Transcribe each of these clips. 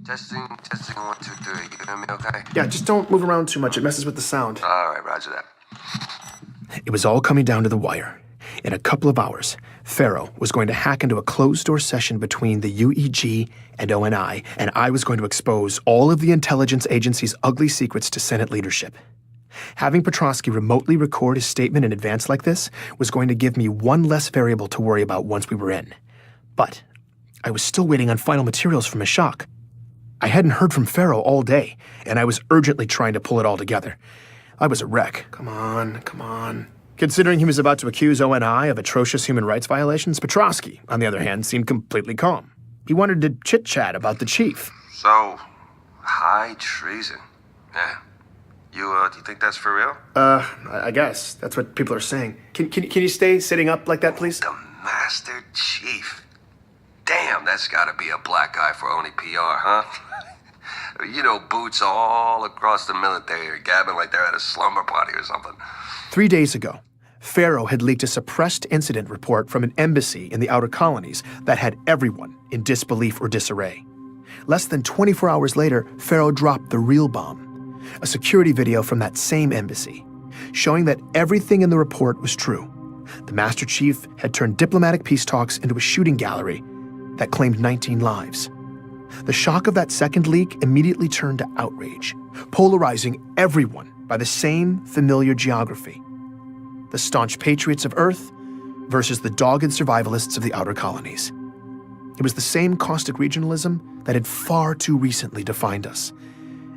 Testing, 1, 2, 3. You hear me okay? Yeah, just don't move around too much. It messes with the sound. All right, roger that. It was all coming down to the wire. In a couple of hours, FERO was going to hack into a closed-door session between the UEG and ONI, and I was going to expose all of the intelligence agency's ugly secrets to Senate leadership. Having Petrosky remotely record his statement in advance like this was going to give me one less variable to worry about once we were in. But I was still waiting on final materials from Ashok. I hadn't heard from FERO all day, and I was urgently trying to pull it all together. I was a wreck. Come on. Considering he was about to accuse ONI of atrocious human rights violations, Petrosky, on the other hand, seemed completely calm. He wanted to chit-chat about the chief. So, high treason. Yeah. Do you think that's for real? I guess. That's what people are saying. Can you stay sitting up like that, please? The Master Chief. Damn, that's gotta be a black guy for only PR, huh? You know, boots all across the military are gabbing like they're at a slumber party or something. 3 days ago, FERO had leaked a suppressed incident report from an embassy in the outer colonies that had everyone in disbelief or disarray. Less than 24 hours later, FERO dropped the real bomb, a security video from that same embassy, showing that everything in the report was true. The Master Chief had turned diplomatic peace talks into a shooting gallery that claimed 19 lives. The shock of that second leak immediately turned to outrage, polarizing everyone by the same familiar geography. The staunch patriots of Earth versus the dogged survivalists of the outer colonies. It was the same caustic regionalism that had far too recently defined us.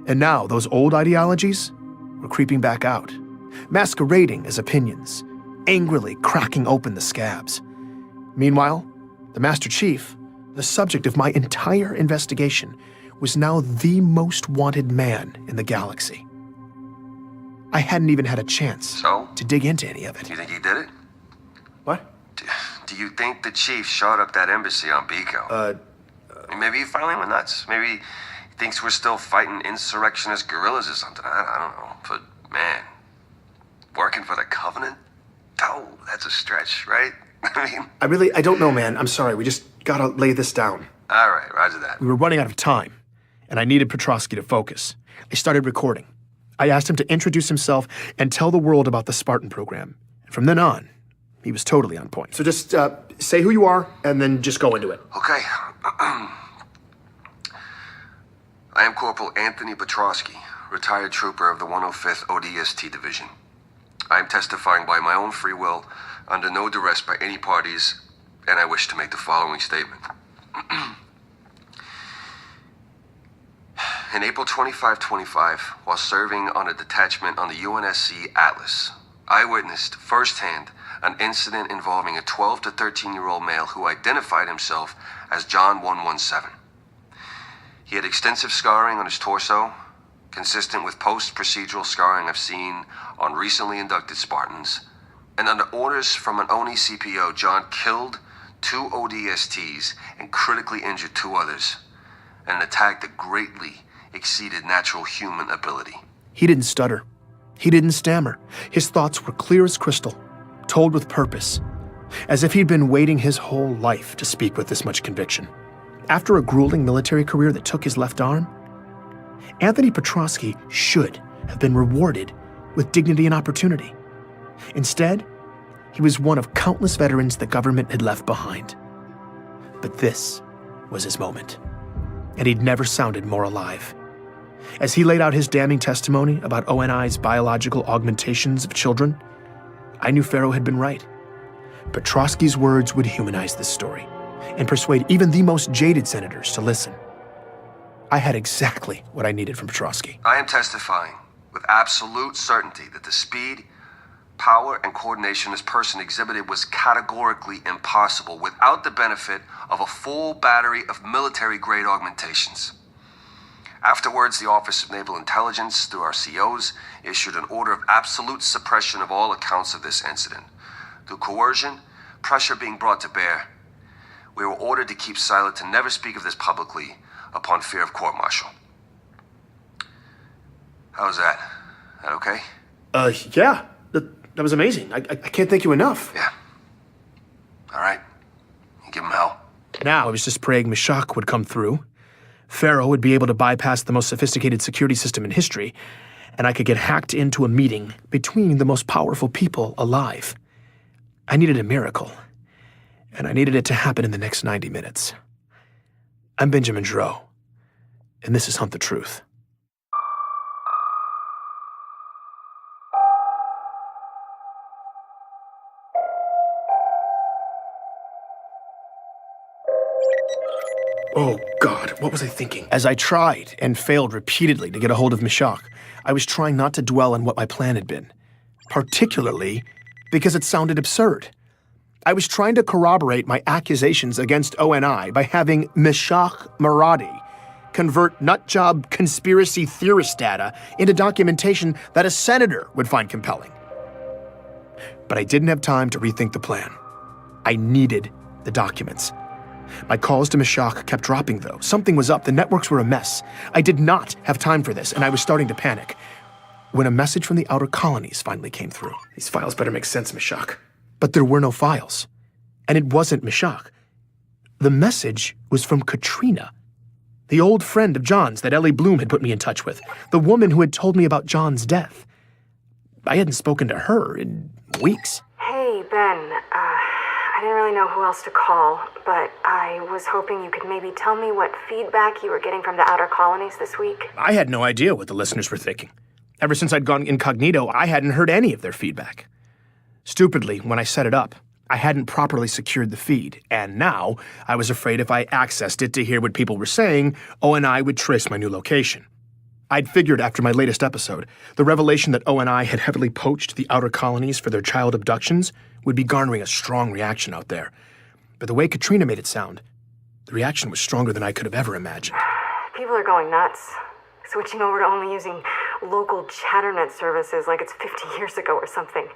And now those old ideologies were creeping back out, masquerading as opinions, angrily cracking open the scabs. Meanwhile, the Master Chief, the subject of my entire investigation, was now the most wanted man in the galaxy. I hadn't even had a chance to dig into any of it. You think he did it? What? Do you think the chief shot up that embassy on Biko? Maybe he finally went nuts. Maybe he thinks we're still fighting insurrectionist guerrillas or something. I don't know. But, man, working for the Covenant? Oh, that's a stretch, right? I don't know, man. I'm sorry. We just gotta lay this down. All right, roger that. We were running out of time, and I needed Petrosky to focus. I started recording. I asked him to introduce himself and tell the world about the Spartan program. And from then on, he was totally on point. So just say who you are, and then just go into it. Okay. I am Corporal Anthony Petrosky, retired trooper of the 105th ODST Division. I am testifying by my own free will, under no duress by any parties, and I wish to make the following statement. In April 2525, while serving on a detachment on the UNSC Atlas, I witnessed firsthand an incident involving a 12 to 13-year-old male who identified himself as John 117. He had extensive scarring on his torso, consistent with post-procedural scarring I've seen on recently inducted Spartans, and under orders from an ONI CPO, John killed 2 ODSTs and critically injured 2 others, in an attack that greatly exceeded natural human ability. He didn't stutter. He didn't stammer. His thoughts were clear as crystal, told with purpose, as if he'd been waiting his whole life to speak with this much conviction. After a grueling military career that took his left arm, Anthony Petrosky should have been rewarded with dignity and opportunity. Instead, he was one of countless veterans the government had left behind. But this was his moment, and he'd never sounded more alive. As he laid out his damning testimony about ONI's biological augmentations of children, I knew FERO had been right. Petrosky's words would humanize this story and persuade even the most jaded senators to listen. I had exactly what I needed from Petrosky. I am testifying with absolute certainty that the speed, power, and coordination this person exhibited was categorically impossible without the benefit of a full battery of military-grade augmentations. Afterwards, the Office of Naval Intelligence, through our COs, issued an order of absolute suppression of all accounts of this incident. Through coercion, pressure being brought to bear, we were ordered to keep silent, to never speak of this publicly upon fear of court-martial. How's that? That okay? Yeah. That was amazing. I can't thank you enough. Yeah. All right. You give him hell. Now I was just praying Meshach would come through, FERO would be able to bypass the most sophisticated security system in history, and I could get hacked into a meeting between the most powerful people alive. I needed a miracle, and I needed it to happen in the next 90 minutes. I'm Benjamin Dro, and this is Hunt the Truth. Oh, God, what was I thinking? As I tried and failed repeatedly to get a hold of Meshach, I was trying not to dwell on what my plan had been, particularly because it sounded absurd. I was trying to corroborate my accusations against ONI by having Meshach Maradi convert nutjob conspiracy theorist data into documentation that a senator would find compelling. But I didn't have time to rethink the plan. I needed the documents. My calls to Meshach kept dropping, though. Something was up. The networks were a mess. I did not have time for this, and I was starting to panic. When a message from the outer colonies finally came through. These files better make sense, Meshach. But there were no files. And it wasn't Meshach. The message was from Katrina, the old friend of John's that Ellie Bloom had put me in touch with, the woman who had told me about John's death. I hadn't spoken to her in weeks. Hey, Ben. I didn't really know who else to call, but I was hoping you could maybe tell me what feedback you were getting from the outer colonies this week. I had no idea what the listeners were thinking. Ever since I'd gone incognito, I hadn't heard any of their feedback. Stupidly, when I set it up, I hadn't properly secured the feed, and now I was afraid if I accessed it to hear what people were saying, ONI would trace my new location. I'd figured after my latest episode, the revelation that ONI had heavily poached the outer colonies for their child abductions would be garnering a strong reaction out there. But the way Katrina made it sound, the reaction was stronger than I could have ever imagined. People are going nuts, switching over to only using local chatternet services like it's 50 years ago or something.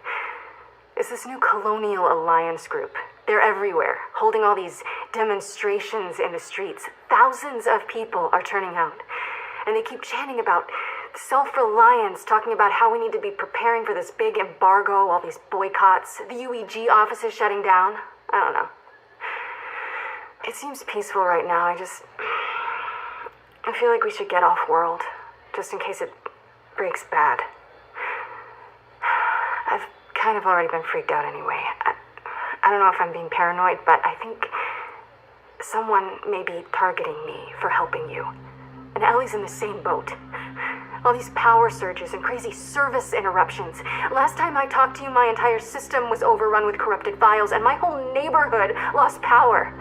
It's this new colonial alliance group. They're everywhere, holding all these demonstrations in the streets. Thousands of people are turning out. And they keep chanting about self-reliance, talking about how we need to be preparing for this big embargo, all these boycotts, the UEG offices shutting down. I don't know. It seems peaceful right now. I feel like we should get off-world, just in case it breaks bad. I've kind of already been freaked out anyway. I don't know if I'm being paranoid, but I think someone may be targeting me for helping you. And Ellie's in the same boat. All these power surges and crazy service interruptions. Last time I talked to you, my entire system was overrun with corrupted files, and my whole neighborhood lost power.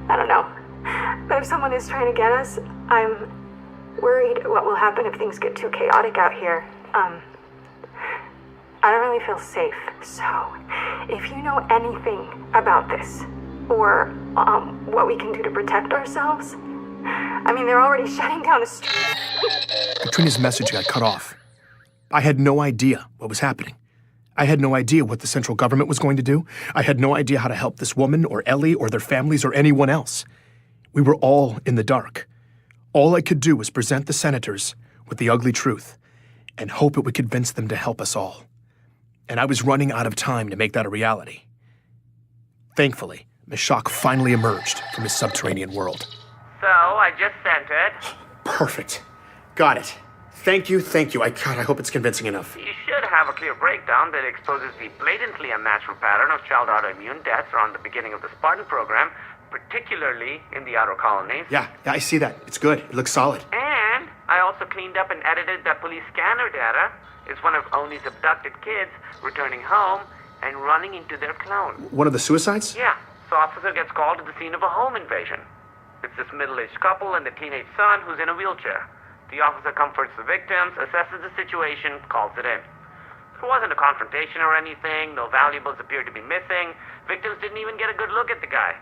I don't know. But if someone is trying to get us, I'm worried what will happen if things get too chaotic out here. I don't really feel safe. So, if you know anything about this, or what we can do to protect ourselves, I mean, they're already shutting down the street. Katrina's message got cut off. I had no idea what was happening. I had no idea what the central government was going to do. I had no idea how to help this woman or Ellie or their families or anyone else. We were all in the dark. All I could do was present the senators with the ugly truth and hope it would convince them to help us all. And I was running out of time to make that a reality. Thankfully, Meshach finally emerged from his subterranean world. So, I just sent it. Perfect. Got it. Thank you. I hope it's convincing enough. You should have a clear breakdown that exposes the blatantly unnatural pattern of child autoimmune deaths around the beginning of the Spartan program, particularly in the outer colonies. Yeah, I see that. It's good. It looks solid. And I also cleaned up and edited that police scanner data. It's one of Oni's abducted kids returning home and running into their clone. One of the suicides? Yeah, so officer gets called to the scene of a home invasion. It's this middle-aged couple and the teenage son who's in a wheelchair. The officer comforts the victims, assesses the situation, calls it in. There wasn't a confrontation or anything, no valuables appeared to be missing, victims didn't even get a good look at the guy.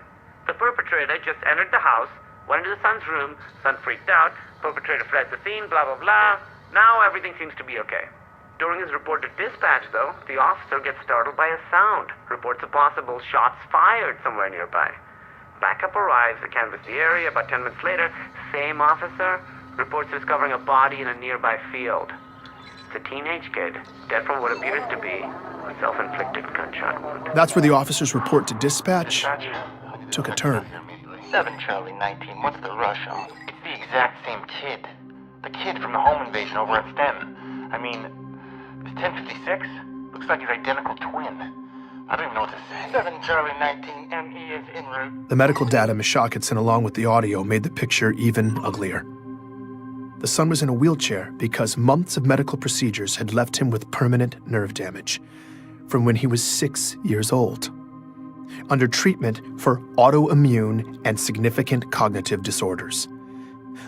The perpetrator just entered the house, went into the son's room, son freaked out, perpetrator fled the scene, blah blah blah. Now everything seems to be okay. During his report to dispatch, though, the officer gets startled by a sound, reports a possible shots fired somewhere nearby. Backup arrives to canvass the area. About 10 minutes later, same officer reports discovering a body in a nearby field. It's a teenage kid, dead from what appears to be a self-inflicted gunshot wound. That's where the officer's report to dispatch took a turn. 7 Charlie 19, what's the rush on? It's the exact same kid. The kid from the home invasion over at Sten. I mean, this 1056 looks like his identical twin. I don't even know what to say. 7 Charlie 19, ME is en route. The medical data Meshach had sent along with the audio made the picture even uglier. The son was in a wheelchair because months of medical procedures had left him with permanent nerve damage from when he was 6 years old, under treatment for autoimmune and significant cognitive disorders.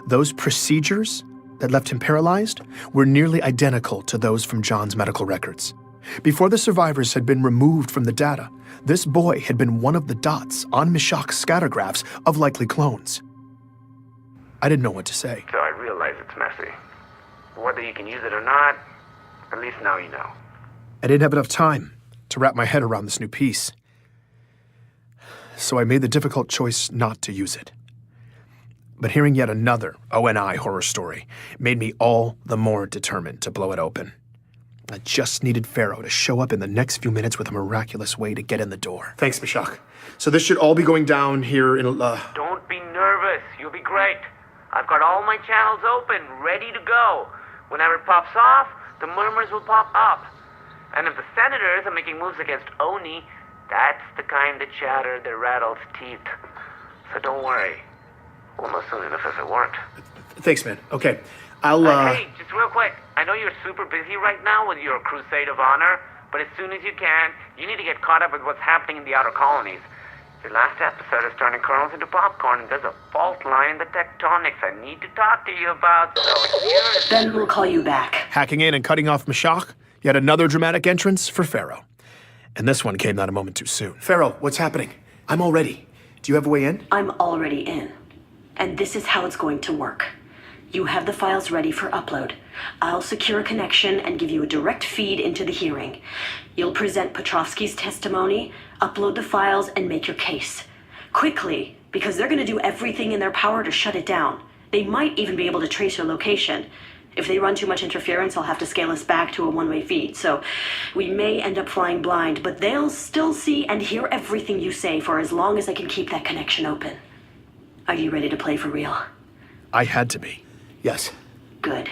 Those procedures that left him paralyzed were nearly identical to those from John's medical records. Before the survivors had been removed from the data, this boy had been one of the dots on Meshach's scattergraphs of likely clones. I didn't know what to say. So I realize it's messy. Whether you can use it or not, at least now you know. I didn't have enough time to wrap my head around this new piece, so I made the difficult choice not to use it. But hearing yet another ONI horror story made me all the more determined to blow it open. I just needed FERO to show up in the next few minutes with a miraculous way to get in the door. Thanks, Meshach. So this should all be going down here in Don't be nervous. You'll be great. I've got all my channels open, ready to go. Whenever it pops off, the murmurs will pop up. And if the senators are making moves against Oni, that's the kind of chatter that rattles teeth. So don't worry. We'll know soon enough if it worked. Thanks, man. Okay. I'll, Hey, just real quick. I know you're super busy right now with your crusade of honor, but as soon as you can, you need to get caught up with what's happening in the outer colonies. Your last episode is turning kernels into popcorn, and there's a fault line in the tectonics I need to talk to you about, so here's... Ben will call you back. Hacking in and cutting off Meshach, yet another dramatic entrance for FERO. And this one came not a moment too soon. FERO, what's happening? I'm all ready. Do you have a way in? I'm already in. And this is how it's going to work. You have the files ready for upload. I'll secure a connection and give you a direct feed into the hearing. You'll present Petrovsky's testimony, upload the files, and make your case. Quickly, because they're going to do everything in their power to shut it down. They might even be able to trace your location. If they run too much interference, I'll have to scale us back to a one-way feed. So we may end up flying blind, but they'll still see and hear everything you say for as long as I can keep that connection open. Are you ready to play for real? I had to be. Yes. Good.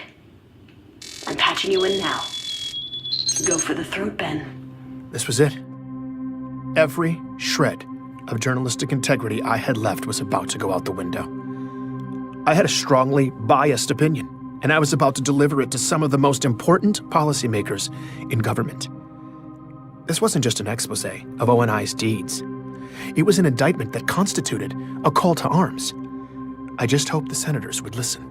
I'm patching you in now. Go for the throat, Ben. This was it. Every shred of journalistic integrity I had left was about to go out the window. I had a strongly biased opinion, and I was about to deliver it to some of the most important policymakers in government. This wasn't just an expose of ONI's deeds. It was an indictment that constituted a call to arms. I just hoped the senators would listen.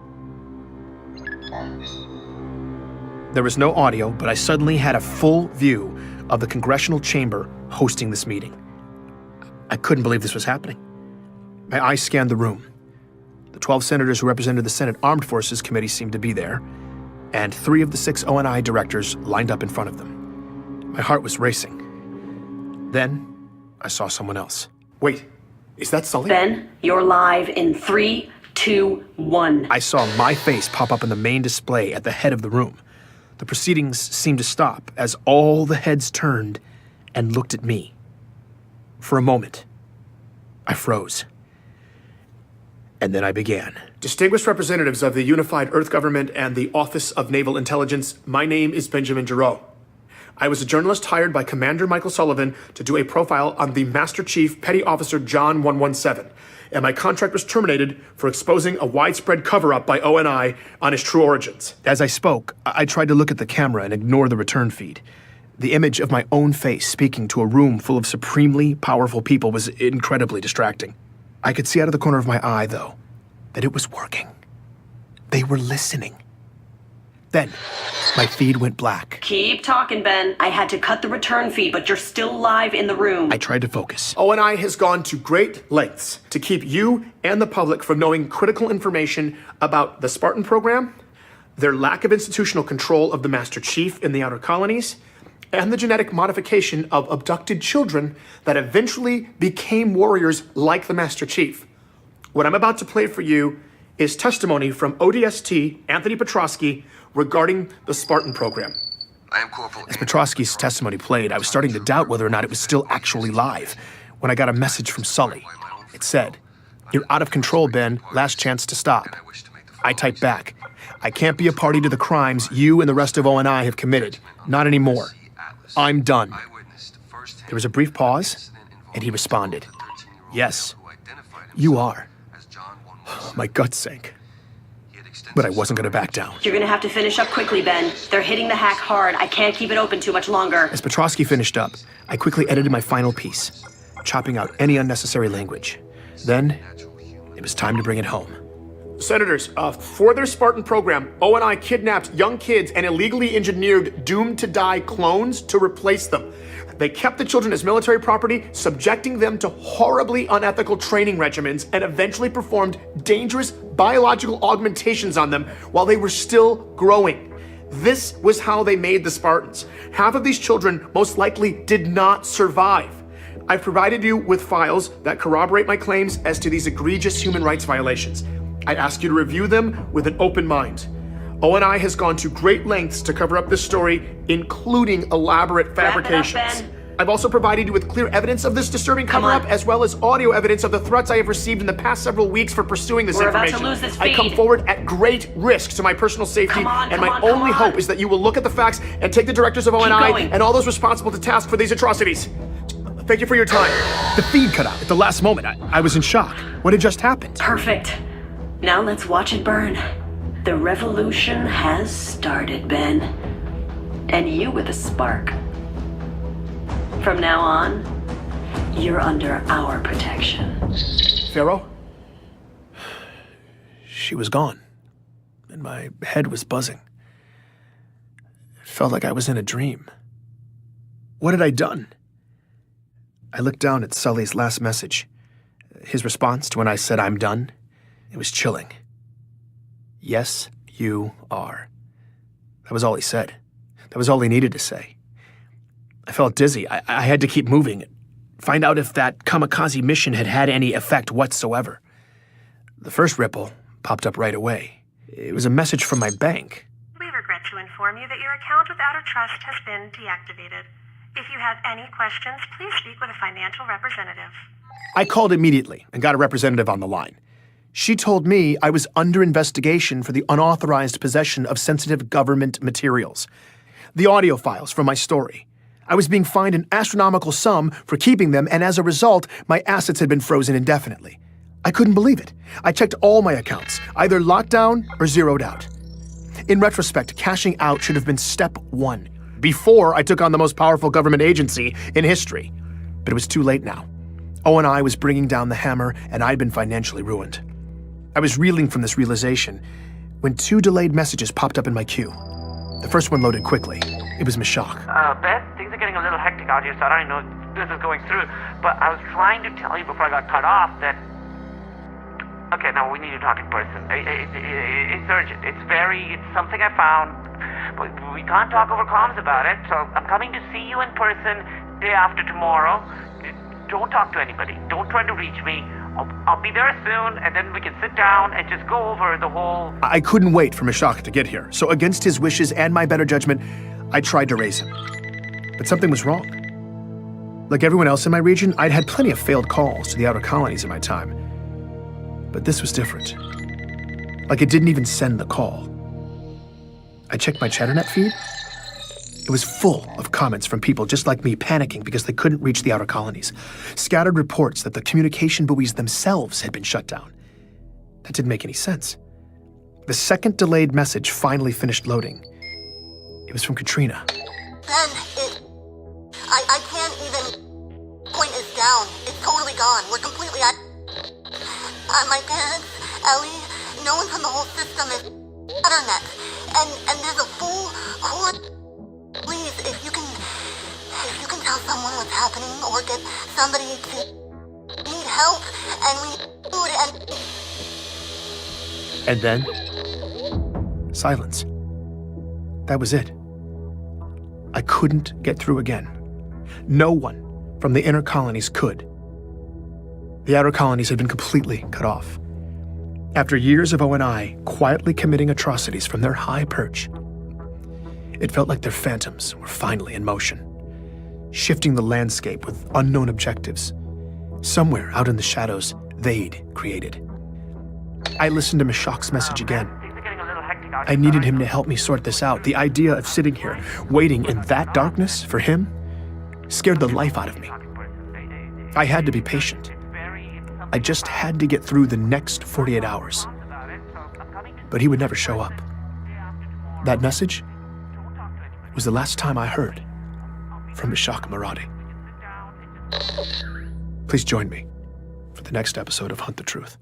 There was no audio, but I suddenly had a full view of the congressional chamber hosting this meeting. I couldn't believe this was happening. My eyes scanned the room. The 12 senators who represented the Senate Armed Forces Committee seemed to be there, and 3 of the 6 ONI directors lined up in front of them. My heart was racing. Then, I saw someone else. Wait, is that Sully? Ben, you're live in 3, 2, 1. I saw my face pop up in the main display at the head of the room. The proceedings seemed to stop as all the heads turned and looked at me. For a moment, I froze. And then I began. Distinguished representatives of the Unified Earth Government and the Office of Naval Intelligence, my name is Benjamin Giroux. I was a journalist hired by Commander Michael Sullivan to do a profile on the Master Chief Petty Officer John 117, and my contract was terminated for exposing a widespread cover-up by ONI on his true origins. As I spoke, I tried to look at the camera and ignore the return feed. The image of my own face speaking to a room full of supremely powerful people was incredibly distracting. I could see out of the corner of my eye, though, that it was working. They were listening. Then, my feed went black. Keep talking, Ben. I had to cut the return feed, but you're still live in the room. I tried to focus. ONI has gone to great lengths to keep you and the public from knowing critical information about the Spartan program, their lack of institutional control of the Master Chief in the outer colonies, and the genetic modification of abducted children that eventually became warriors like the Master Chief. What I'm about to play for you is testimony from ODST Anthony Petrovsky regarding the Spartan program. I am Corporal. As Petrovsky's testimony played, I was starting to doubt whether or not it was still actually live when I got a message from Sully. It said, "You're out of control, Ben. Last chance to stop." I typed back, "I can't be a party to the crimes you and the rest of ONI have committed. Not anymore. I'm done." There was a brief pause, and he responded, "Yes, you are." My guts sank. But I wasn't going to back down. You're gonna have to finish up quickly, Ben. They're hitting the hack hard. I can't keep it open too much longer. As Petrovsky finished up, I quickly edited my final piece, chopping out any unnecessary language. Then, it was time to bring it home. Senators, for their Spartan program, ONI kidnapped young kids and illegally engineered doomed-to-die clones to replace them. They kept the children as military property, subjecting them to horribly unethical training regimens, and eventually performed dangerous biological augmentations on them while they were still growing. This was how they made the Spartans. Half of these children most likely did not survive. I've provided you with files that corroborate my claims as to these egregious human rights violations. I ask you to review them with an open mind. ONI has gone to great lengths to cover up this story, including elaborate fabrications. Wrap it up, Ben. I've also provided you with clear evidence of this disturbing cover-up, as well as audio evidence of the threats I have received in the past several weeks for pursuing this information. We're about to lose this I come feed. forward at great risk to my personal safety, and my only hope is that you will look at the facts and take the directors of ONI and all those responsible to task for these atrocities. Thank you for your time. The feed cut out at the last moment. I was in shock. What had just happened? Perfect. Now let's watch it burn. The revolution has started, Ben. And you with a spark. From now on, you're under our protection. FERO? She was gone, and my head was buzzing. It felt like I was in a dream. What had I done? I looked down at Sully's last message. His response to when I said I'm done, it was chilling. "Yes, you are." That was all he said. That was all he needed to say. I felt dizzy. I had to keep moving, find out if that kamikaze mission had had any effect whatsoever. The first ripple popped up right away. It was a message from my bank. "We regret to inform you that your account with HUNTtheTRUTH has been deactivated. If you have any questions, please speak with a financial representative." I called immediately and got a representative on the line. She told me I was under investigation for the unauthorized possession of sensitive government materials. The audio files from my story. I was being fined an astronomical sum for keeping them, and as a result, my assets had been frozen indefinitely. I couldn't believe it. I checked all my accounts, either locked down or zeroed out. In retrospect, cashing out should have been step one, before I took on the most powerful government agency in history. But it was too late now. ONI was bringing down the hammer, and I'd been financially ruined. I was reeling from this realization when 2 delayed messages popped up in my queue. The first one loaded quickly. It was Mashak. Beth, things are getting a little hectic out here, so I don't know if this is going through, but I was trying to tell you before I got cut off that... Okay, now we need to talk in person. It's urgent. It's something I found, but we can't talk over comms about it, so I'm coming to see you in person day after tomorrow. Don't talk to anybody. Don't try to reach me. I'll be there soon, and then we can sit down and just go over the whole... I couldn't wait for Mashak to get here, so against his wishes and my better judgment, I tried to raise him. But something was wrong. Like everyone else in my region, I'd had plenty of failed calls to the outer colonies in my time. But this was different. Like it didn't even send the call. I checked my ChatterNet feed. It was full of comments from people just like me panicking because they couldn't reach the outer colonies. Scattered reports that the communication buoys themselves had been shut down. That didn't make any sense. The second delayed message finally finished loading. It was from Katrina. Ben, I can't even point this down. It's totally gone. We're completely at... my parents, Ellie, no one from the whole system is internet. And there's a full core... Please, if you can tell someone what's happening or get somebody to need help and we need food And then, silence. That was it. I couldn't get through again. No one from the inner colonies could. The outer colonies had been completely cut off. After years of ONI quietly committing atrocities from their high perch, it felt like their phantoms were finally in motion, shifting the landscape with unknown objectives. Somewhere out in the shadows, they'd created. I listened to Meshach's message again. I needed him to help me sort this out. The idea of sitting here, waiting in that darkness for him, scared the life out of me. I had to be patient. I just had to get through the next 48 hours. But he would never show up. That message was the last time I heard from Meshach Maradi. Please join me for the next episode of Hunt the Truth.